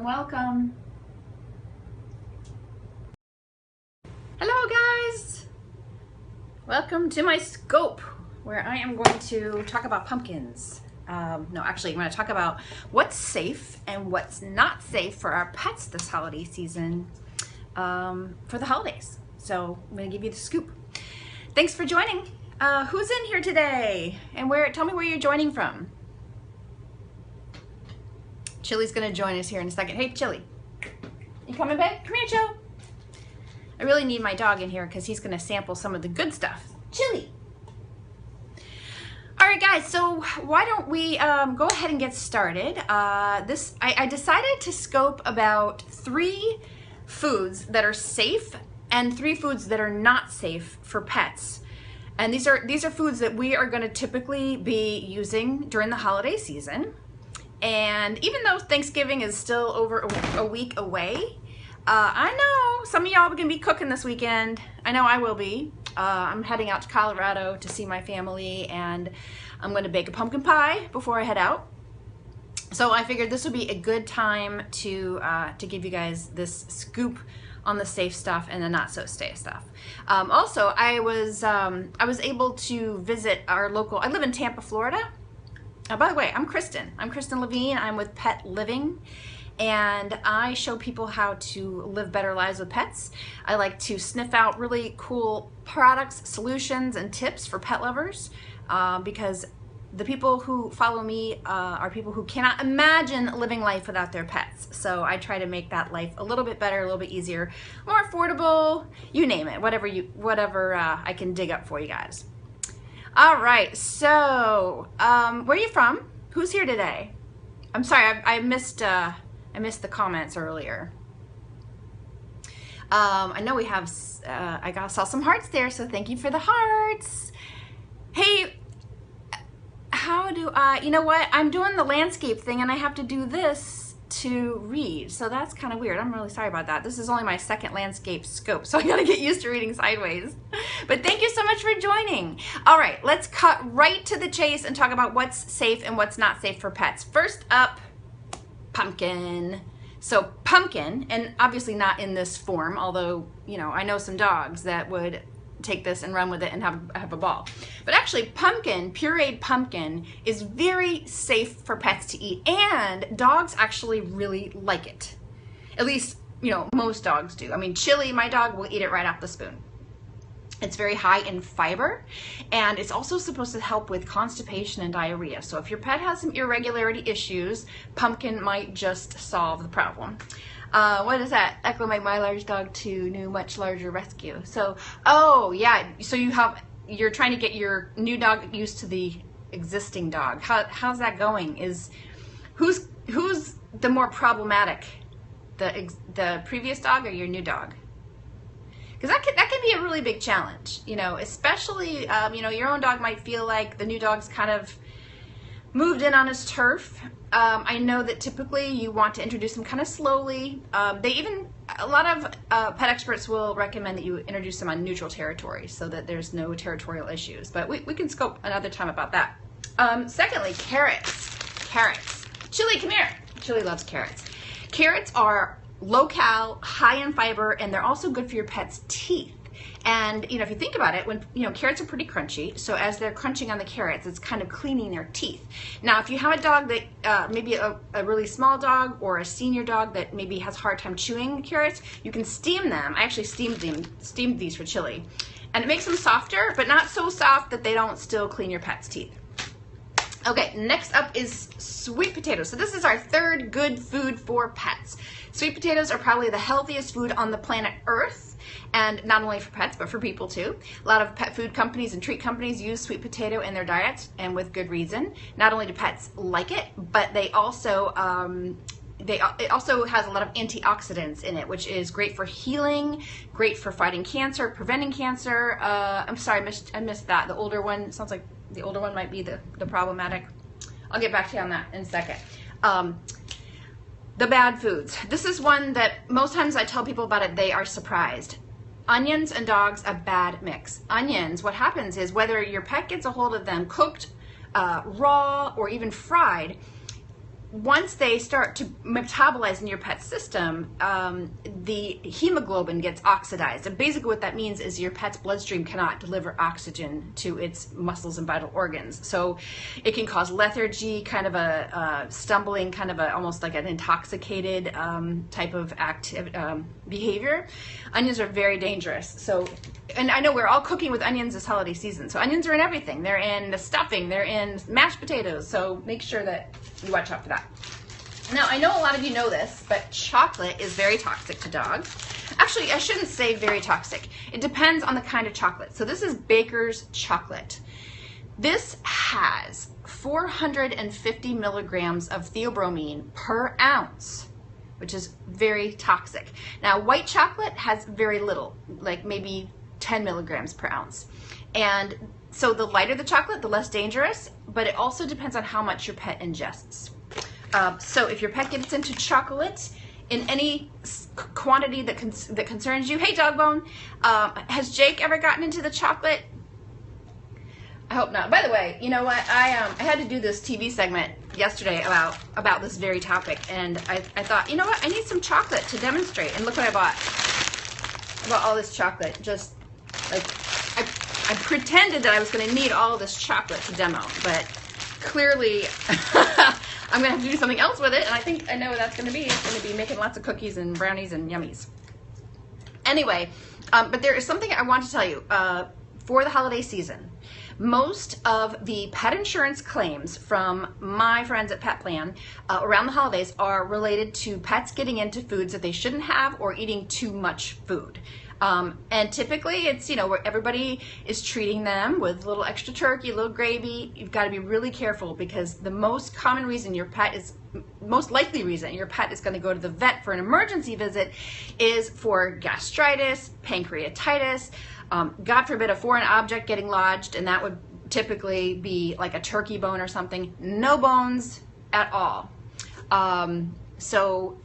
Welcome. Hello guys! Welcome to my scope where I am going to talk about pumpkins. No, actually I'm going to talk about what's safe and what's not safe for our pets this holiday season for the holidays. So I'm going to give you the scoop. Thanks for joining. Who's in here today? And tell me where you're joining from. Chili's gonna join us here in a second. Hey, Chili. You coming back? Come here, Joe. I really need my dog in here because he's gonna sample some of the good stuff. Chili. All right, guys, so why don't we go ahead and get started. I decided to scope about 3 foods that are safe and 3 foods that are not safe for pets. And these are foods that we are gonna typically be using during the holiday season. And even though Thanksgiving is still over a week away, I know some of y'all are gonna be cooking this weekend. I know I will be. I'm heading out to Colorado to see my family, and I'm gonna bake a pumpkin pie before I head out. So I figured this would be a good time to give you guys this scoop on the safe stuff and the not so safe stuff. Also, I was able to visit our local. I live in Tampa, Florida. By the way, I'm Kristin. I'm Kristin Levine. I'm with Pet Living, and I show people how to live better lives with pets. I like to sniff out really cool products, solutions, and tips for pet lovers because the people who follow me are people who cannot imagine living life without their pets. So I try to make that life a little bit better, a little bit easier, more affordable, you name it, whatever I can dig up for you guys. All right, so where are you from? Who's here today? I'm sorry, I missed the comments earlier. I know we have. I saw some hearts there, so thank you for the hearts. Hey, how do I? You know what? I'm doing the landscape thing, and I have to do this to read, so that's kind of weird. I'm really sorry about that. This is only my second landscape scope, so I gotta get used to reading sideways. But thank you so much for joining. All right, let's cut right to the chase and talk about what's safe and what's not safe for pets. First up, pumpkin. So pumpkin, and obviously not in this form, although, you know, I know some dogs that would take this and run with it and have a ball. But actually, pumpkin, pureed pumpkin, is very safe for pets to eat, and dogs actually really like it. At least, you know, most dogs do. I mean, Chili, my dog, will eat it right off the spoon. It's very high in fiber, and it's also supposed to help with constipation and diarrhea. So if your pet has some irregularity issues, pumpkin might just solve the problem. What is that? Echo my large dog to new, much larger rescue. So, oh yeah, so you're trying to get your new dog used to the existing dog. How's that going? Who's the more problematic, the previous dog or your new dog? Because that can be a really big challenge, you know, especially, you know, your own dog might feel like the new dog's kind of moved in on his turf. I know that typically you want to introduce them kind of slowly. A lot of pet experts will recommend that you introduce them on neutral territory so that there's no territorial issues, but we can scope another time about that. Secondly, carrots. Carrots. Chili, come here. Chili loves carrots. Carrots are low-cal, high in fiber, and they're also good for your pet's teeth. And, you know, if you think about it, when, you know, carrots are pretty crunchy, so as they're crunching on the carrots, it's kind of cleaning their teeth. Now, if you have a dog that, maybe a really small dog or a senior dog that maybe has a hard time chewing carrots, you can steam them. I actually steamed these for Chili. And it makes them softer, but not so soft that they don't still clean your pet's teeth. Okay, next up is sweet potatoes. So this is our third good food for pets. Sweet potatoes are probably the healthiest food on the planet Earth, and not only for pets, but for people too. A lot of pet food companies and treat companies use sweet potato in their diets, and with good reason. Not only do pets like it, but they also, it also has a lot of antioxidants in it, which is great for healing, great for fighting cancer, preventing cancer. I'm sorry, I missed that. The older one, sounds like the older one might be the problematic. I'll get back to you on that in a second. The bad foods. This is one that most times I tell people about it, they are surprised. Onions and dogs, a bad mix. Onions, what happens is whether your pet gets a hold of them cooked, raw, or even fried, once they start to metabolize in your pet's system, the hemoglobin gets oxidized. And basically what that means is your pet's bloodstream cannot deliver oxygen to its muscles and vital organs. So it can cause lethargy, kind of a stumbling, kind of almost like an intoxicated type of behavior. Onions are very dangerous. So, and I know we're all cooking with onions this holiday season. So onions are in everything. They're in the stuffing, they're in mashed potatoes. So make sure that you watch out for that. Now, I know a lot of you know this, but chocolate is very toxic to dogs. Actually, I shouldn't say very toxic. It depends on the kind of chocolate. So this is Baker's chocolate. This has 450 milligrams of theobromine per ounce, which is very toxic. Now, white chocolate has very little, like maybe 10 milligrams per ounce. And so the lighter the chocolate, the less dangerous, but it also depends on how much your pet ingests. So if your pet gets into chocolate in any quantity that concerns you, hey Dogbone, has Jake ever gotten into the chocolate? I hope not. By the way, you know what? I had to do this TV segment yesterday about this very topic, and I thought, you know what? I need some chocolate to demonstrate. And look what I bought. I bought all this chocolate. Just like I pretended that I was going to need all of this chocolate to demo, but clearly I'm going to have to do something else with it, and I think I know what that's going to be. It's going to be making lots of cookies and brownies and yummies. Anyway, but there is something I want to tell you for the holiday season. Most of the pet insurance claims from my friends at Pet Plan around the holidays are related to pets getting into foods that they shouldn't have or eating too much food. And typically it's, you know, where everybody is treating them with a little extra turkey, a little gravy. You've got to be really careful because the most common reason your pet is, most likely reason your pet is going to go to the vet for an emergency visit is for gastritis, pancreatitis, God forbid a foreign object getting lodged, and that would typically be like a turkey bone or something. No bones at all. So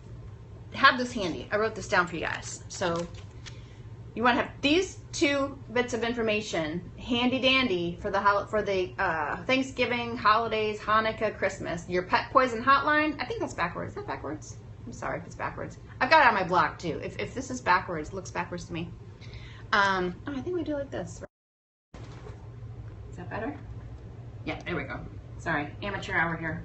have this handy. I wrote this down for you guys. So you want to have these two bits of information handy dandy for the Thanksgiving, holidays, Hanukkah, Christmas. Your pet poison hotline. I think that's backwards. Is that backwards? I'm sorry if it's backwards. I've got it on my blog too. If this is backwards, it looks backwards to me. Oh, I think we do like this. Is that better? Yeah, there we go. Sorry, amateur hour here.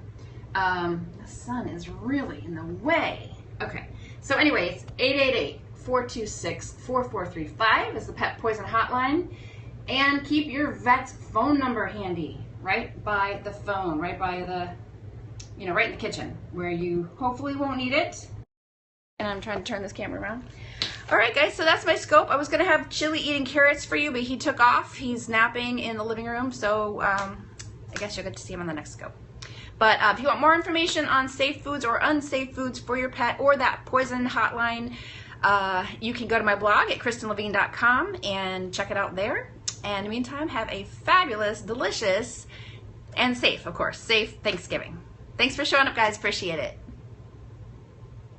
The sun is really in the way. Okay, so anyways, 888-426-4435 is the Pet Poison Hotline. And keep your vet's phone number handy, right by the phone, right by the, you know, right in the kitchen, where you hopefully won't need it. And I'm trying to turn this camera around. All right, guys, so that's my scope. I was going to have Chili eating carrots for you, but he took off. He's napping in the living room, so I guess you'll get to see him on the next scope. But if you want more information on safe foods or unsafe foods for your pet or that poison hotline, you can go to my blog at KristinLevine.com and check it out there. And in the meantime, have a fabulous, delicious, and safe, of course, safe Thanksgiving. Thanks for showing up, guys. Appreciate it.